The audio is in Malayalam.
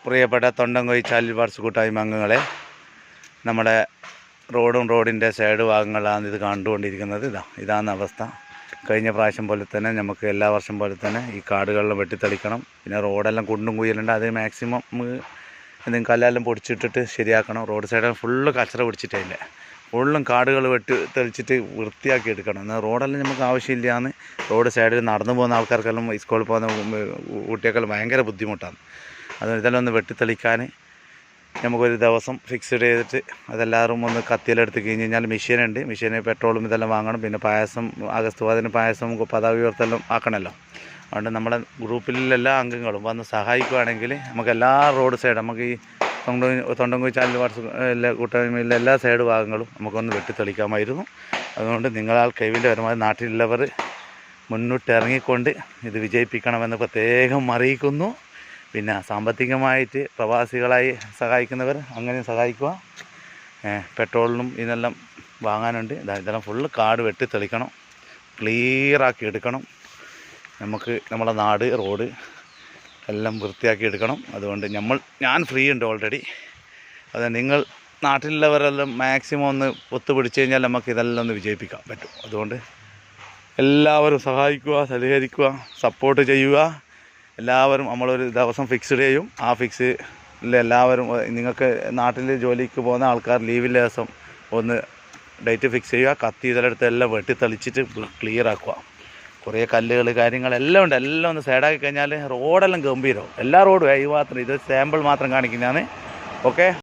പ്രിയപ്പെട്ട തൊണ്ടൻകൊഴി ചാനൽ വാട്സ് കൂട്ടായ്മ അംഗങ്ങളെ, നമ്മുടെ റോഡിൻ്റെ സൈഡ് ഭാഗങ്ങളാണ് ഇത് കണ്ടുകൊണ്ടിരിക്കുന്നത്. ഇതാണ് അവസ്ഥ. കഴിഞ്ഞ പ്രാവശ്യം പോലെ തന്നെ നമുക്ക് എല്ലാ വർഷം പോലെ തന്നെ ഈ കാടുകളെല്ലാം വെട്ടിത്തെളിക്കണം. പിന്നെ റോഡെല്ലാം കുണ്ടും കുയ്യലുണ്ട്, അത് മാക്സിമം എന്തെങ്കിലും കല്ലെല്ലാം പൊടിച്ചിട്ടിട്ട് ശരിയാക്കണം. റോഡ് സൈഡിൽ ഫുള്ള് കച്ചറ പിടിച്ചിട്ടില്ല, ഫുള്ളും കാടുകൾ വെട്ടി തെളിച്ചിട്ട് വൃത്തിയാക്കി എടുക്കണം. എന്നാൽ റോഡെല്ലാം നമുക്ക് ആവശ്യമില്ലാന്ന് റോഡ് സൈഡിൽ നടന്നു പോകുന്ന ആൾക്കാർക്കെല്ലാം സ്കൂളിൽ പോകുന്ന കുട്ടികൾക്കെല്ലാം ഭയങ്കര ബുദ്ധിമുട്ടാണ്. അത് ഇതെല്ലാം ഒന്ന് വെട്ടിത്തെളിക്കാൻ നമുക്കൊരു ദിവസം ഫിക്സ്ഡ് ചെയ്തിട്ട് അതെല്ലാവരും ഒന്ന് കത്തിയിലെടുത്ത് കഴിഞ്ഞ് കഴിഞ്ഞാൽ മെഷീനുണ്ട്, മെഷീന് പെട്രോളും ഇതെല്ലാം വാങ്ങണം. പിന്നെ പായസം, ആഗസ്റ്റ് 10 പായസം പതാക ഉയർത്തെല്ലാം ആക്കണമല്ലോ. അതുകൊണ്ട് നമ്മളെ ഗ്രൂപ്പിലുള്ള എല്ലാ അംഗങ്ങളും വന്ന് സഹായിക്കുകയാണെങ്കിൽ നമുക്ക് എല്ലാ റോഡ് സൈഡ്, നമുക്ക് ഈ തൊണ്ടൻകൊഴി ചാനൽ വാട്സ് എല്ലാ കൂട്ടായ്മയിലെ എല്ലാ സൈഡ് ഭാഗങ്ങളും നമുക്കൊന്ന് വെട്ടിത്തെളിക്കാമായിരുന്നു. അതുകൊണ്ട് നിങ്ങളാൽ കഴിവിൻ്റെ പരമാവധി നാട്ടിലുള്ളവർ മുന്നിട്ടിറങ്ങിക്കൊണ്ട് ഇത് വിജയിപ്പിക്കണമെന്ന് പ്രത്യേകം അറിയിക്കുന്നു. പിന്നെ സാമ്പത്തികമായിട്ട് പ്രവാസികളായി സഹായിക്കുന്നവർ അങ്ങനെ സഹായിക്കുക. പെട്രോളിനും ഇതെല്ലാം വാങ്ങാനുണ്ട്. ഇതെല്ലാം ഫുള്ള് കാട് വെട്ടിത്തെളിക്കണം, ക്ലിയറാക്കി എടുക്കണം. നമുക്ക് നമ്മളെ നാട്, റോഡ് എല്ലാം വൃത്തിയാക്കി എടുക്കണം. അതുകൊണ്ട് ഞാൻ ഫ്രീ ഉണ്ട് ഓൾറെഡി. അത് നിങ്ങൾ നാട്ടിലുള്ളവരെല്ലാം മാക്സിമം ഒന്ന് ഒത്തുപിടിച്ച് കഴിഞ്ഞാൽ നമുക്ക് ഇതെല്ലാം ഒന്ന് വിജയിപ്പിക്കാൻ പറ്റും. അതുകൊണ്ട് എല്ലാവരും സഹായിക്കുക, സഹകരിക്കുക, സപ്പോർട്ട് ചെയ്യുക. എല്ലാവരും നമ്മളൊരു ദിവസം ഫിക്സ്ഡ് ചെയ്യും. ആ ഫിക്സിൽ എല്ലാവരും, നിങ്ങൾക്ക് നാട്ടിൽ ജോലിക്ക് പോകുന്ന ആൾക്കാർ ലീവിൻ്റെ ദിവസം ഒന്ന് ഡേറ്റ് ഫിക്സ് ചെയ്യുക. കത്തി ഇതെടുത്ത് എല്ലാം വെട്ടിത്തെളിച്ചിട്ട് ക്ലിയർ ആക്കുക. കുറേ കല്ലുകൾ കാര്യങ്ങളെല്ലാം ഉണ്ട്, എല്ലാം ഒന്ന് സൈഡാക്കി കഴിഞ്ഞാൽ റോഡെല്ലാം ഗംഭീരവും. എല്ലാ റോഡും ഈ മാത്രം, ഇത് സാമ്പിൾ മാത്രം കാണിക്കുന്നതാണ്. ഓക്കെ.